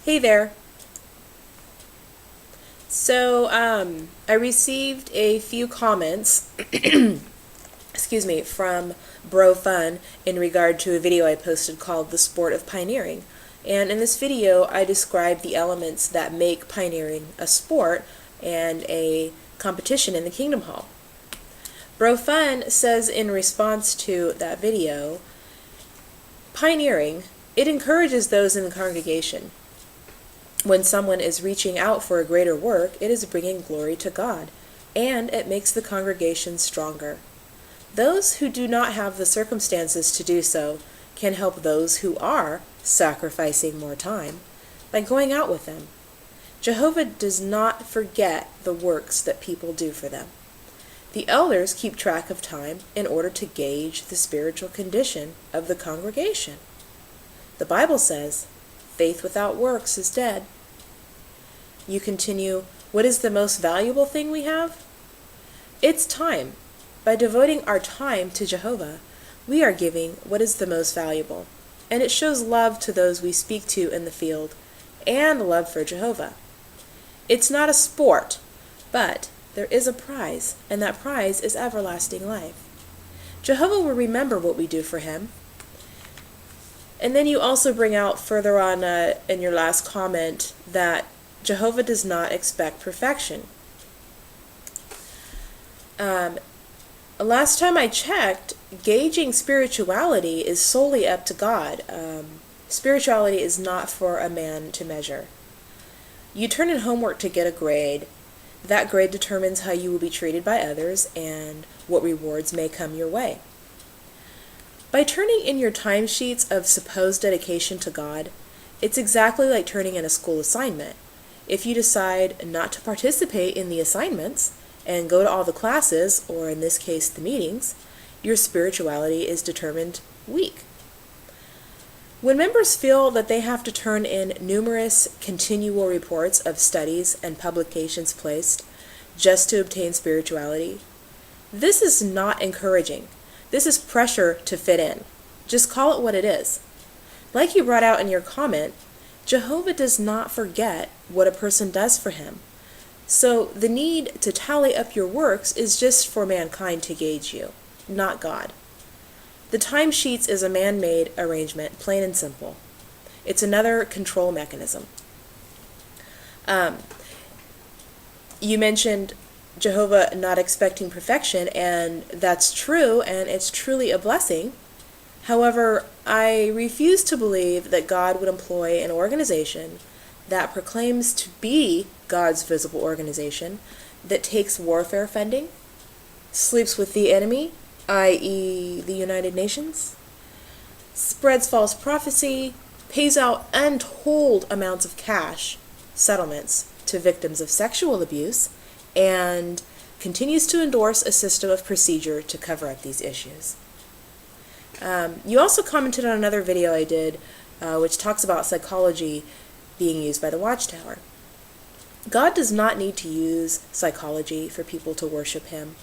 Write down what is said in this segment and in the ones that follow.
Hey there. So, I received a few comments, excuse me, from Bro Fun in regard to a video I posted called The Sport of Pioneering. And in this video, I describe the elements that make pioneering a sport and a competition in the Kingdom Hall. Bro Fun says in response to that video, pioneering, it encourages those in the congregation. When someone is reaching out for a greater work, it is bringing glory to God, and it makes the congregation stronger. Those who do not have the circumstances to do so can help those who are sacrificing more time by going out with them. Jehovah does not forget the works that people do for them. The elders keep track of time in order to gauge the spiritual condition of the congregation. The Bible says, faith without works is dead. You continue, what is the most valuable thing we have? It's time. By devoting our time to Jehovah, we are giving what is the most valuable, and it shows love to those we speak to in the field, and love for Jehovah. It's not a sport, but there is a prize, and that prize is everlasting life. Jehovah will remember what we do for him. And then you also bring out further on in your last comment that Jehovah does not expect perfection. Last time I checked, gauging spirituality is solely up to God. Spirituality is not for a man to measure. You turn in homework to get a grade. That grade determines how you will be treated by others and what rewards may come your way. By turning in your timesheets of supposed dedication to God, it's exactly like turning in a school assignment. If you decide not to participate in the assignments and go to all the classes, or in this case the meetings, your spirituality is determined weak. When members feel that they have to turn in numerous continual reports of studies and publications placed just to obtain spirituality, this is not encouraging. This is pressure to fit in. Just call it what it is. Like you brought out in your comment, Jehovah does not forget what a person does for him. So the need to tally up your works is just for mankind to gauge you, not God. The timesheets is a man-made arrangement, plain and simple. It's another control mechanism. You mentioned Jehovah not expecting perfection, and that's true, and it's truly a blessing. However, I refuse to believe that God would employ an organization that proclaims to be God's visible organization, that takes warfare funding, sleeps with the enemy, i.e. the United Nations, spreads false prophecy, pays out untold amounts of cash settlements to victims of sexual abuse, and continues to endorse a system of procedure to cover up these issues. You also commented on another video I did, which talks about psychology being used by the Watchtower. God does not need to use psychology for people to worship him.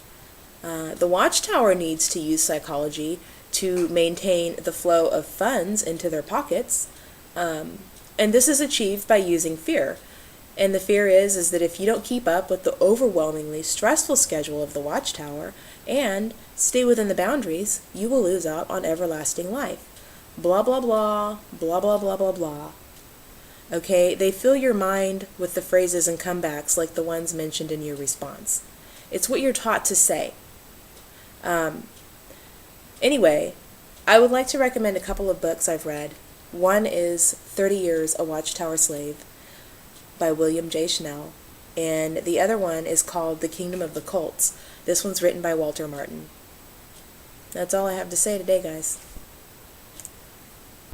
The Watchtower needs to use psychology to maintain the flow of funds into their pockets, and this is achieved by using fear. And the fear is that if you don't keep up with the overwhelmingly stressful schedule of the Watchtower and stay within the boundaries, you will lose out on everlasting life. Blah, blah, blah, blah, blah, blah, blah, blah. Okay, they fill your mind with the phrases and comebacks like the ones mentioned in your response. It's what you're taught to say. Anyway, I would like to recommend a couple of books I've read. One is 30 Years a Watchtower Slave by William J. Schnell, and the other one is called The Kingdom of the Cults. This one's written by Walter Martin. That's all I have to say today, guys.